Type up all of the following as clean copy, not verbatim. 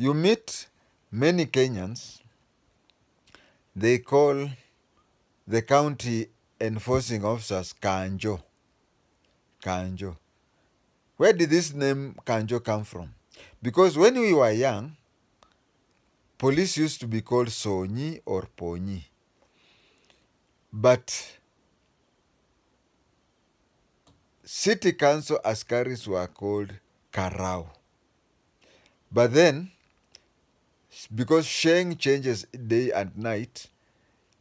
You meet many Kenyans, they call the county enforcing officers Kanjo. Kanjo. Where did this name Kanjo come from? Because when we were young, police used to be called Sonyi or Ponyi. But city council askaris were called Karau. But then, because Sheng changes day and night,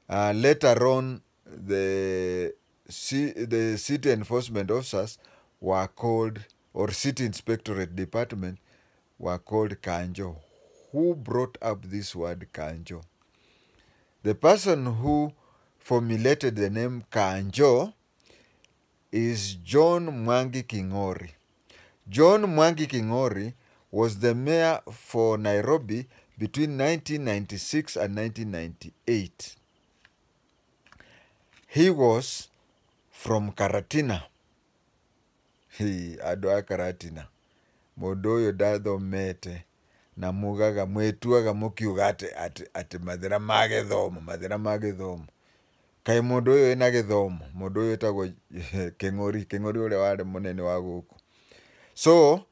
later on the city enforcement officers were called, or city inspectorate department were called Kanjo. Who brought up this word Kanjo? The person who formulated the name Kanjo is John Mwangi King'ori. John Mwangi King'ori was the mayor for Nairobi between 1996 and 1998. He was from Karatina. Adwa Karatina. Modoyo dado mete. Na mugaga mwetuaga mukiuga ati mathira ma githomo. Kai modoyo ena githomo. Modoyo tagwo King'ori ule wale munene wa guku. So,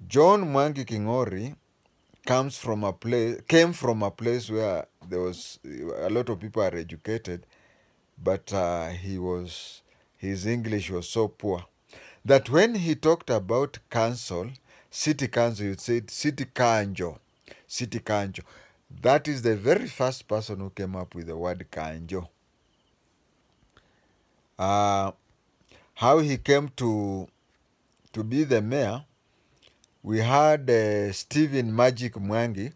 John Mwangi King'ori came from a place where there was a lot of people are educated, but his English was so poor that when he talked about council, city council, he said city kanjo. That is the very first person who came up with the word kanjo. How he came to be the mayor, we had Stephen Magic Mwangi,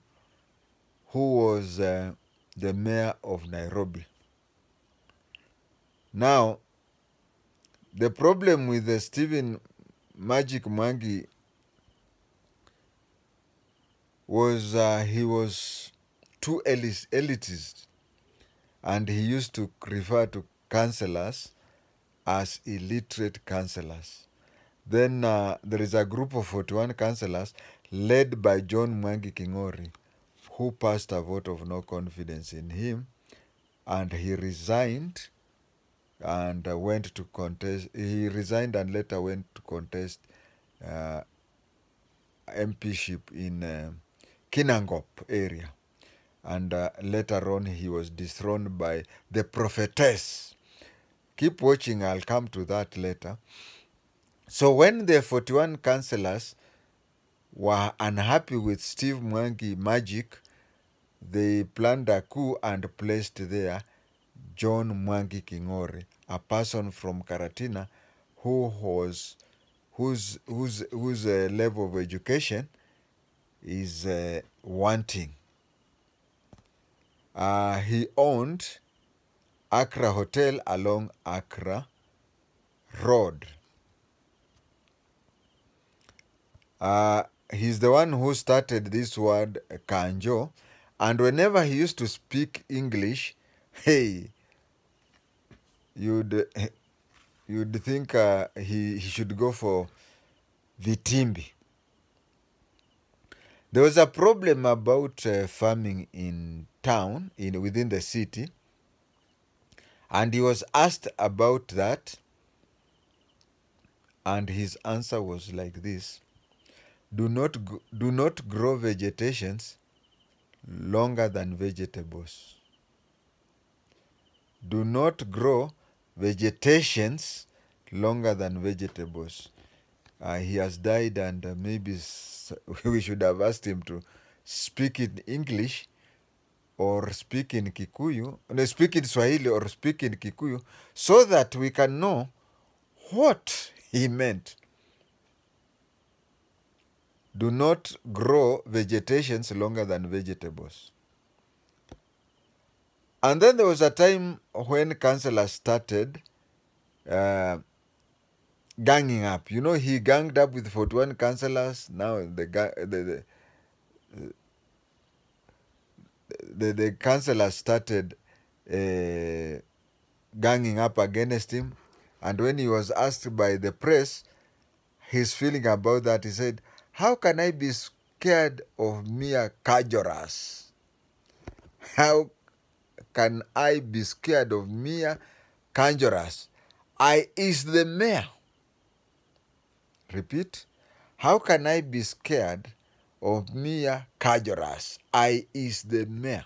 who was the mayor of Nairobi. Now, the problem with Stephen Magic Mwangi was he was too elitist, and he used to refer to councillors as illiterate councillors. Then there is a group of 41 councillors led by John Mwangi King'ori, who passed a vote of no confidence in him, and he resigned and went to contest. He resigned and later went to contest MPship in Kinangop area. And later on, he was dethroned by the prophetess. Keep watching, I'll come to that later. So when the 41 councillors were unhappy with Steve Mwangi Magic, they planned a coup and placed there John Mwangi King'ori, a person from Karatina whose level of education is wanting. He owned Accra Hotel along Accra Road. He's the one who started this word Kanjo, and whenever he used to speak English, hey, you'd think he should go for Vitimbi. There was a problem about farming in town, within the city, and he was asked about that, and his answer was like this: Do not grow vegetations longer than vegetables. Do not grow vegetations longer than vegetables. He has died, and maybe we should have asked him to speak in English or speak in Kikuyu, speak in Swahili or speak in Kikuyu, so that we can know what he meant. Do not grow vegetations longer than vegetables. And then there was a time when councillors started ganging up. You know, he ganged up with 41 councillors. Now the councillors started ganging up against him. And when he was asked by the press his feeling about that, he said, how can I be scared of mere KANJORAs? How can I be scared of mere KANJORAs? I is the mayor. Repeat. How can I be scared of mere KANJORAs? I is the mayor.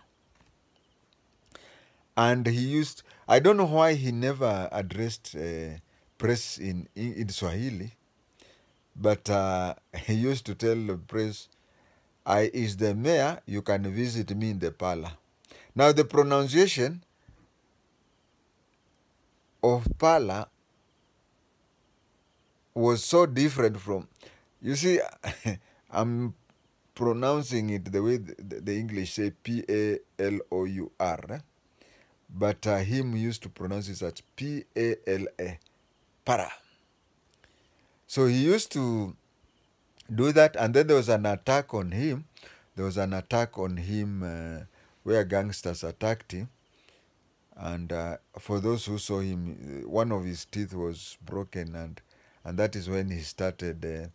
And he used, I don't know why he never addressed press in Swahili, but he used to tell the press, I is the mayor, you can visit me in the parlor. Now the pronunciation of parlor was so different from, you see, I'm pronouncing it the way the English say P-A-L-O-U-R, but him used to pronounce it as P-A-L-A, para. So he used to do that, and then there was an attack on him. There was an attack on him where gangsters attacked him. And for those who saw him, one of his teeth was broken, and that is when he started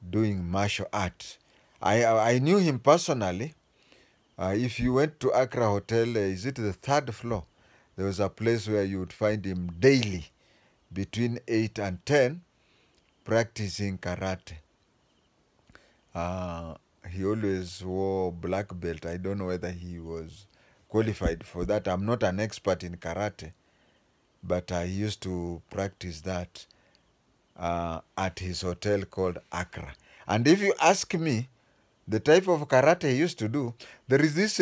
doing martial art. I knew him personally. If you went to Accra Hotel, is it the 3rd floor? There was a place where you would find him daily between 8 and 10 practicing karate. He always wore black belt. I don't know whether he was qualified for that. I'm not an expert in karate, but I used to practice that at his hotel called Accra. And if you ask me, the type of karate he used to do, there is this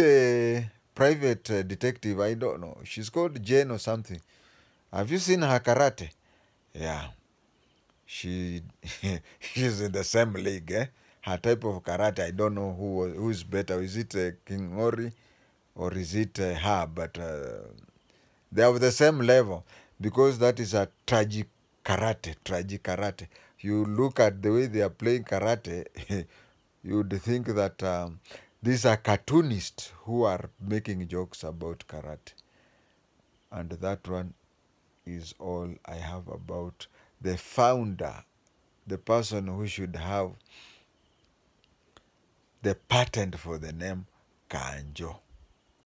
private detective, I don't know, she's called Jane or something. Have you seen her karate? Yeah. She's in the same league, eh? Her type of karate, I don't know who's better. Is it King Ori or is it her? But they are of the same level, because that is a tragic karate. You look at the way they are playing karate, you would think that these are cartoonists who are making jokes about karate. And that one is all I have about the founder, the person who should have the patent for the name Kanjo.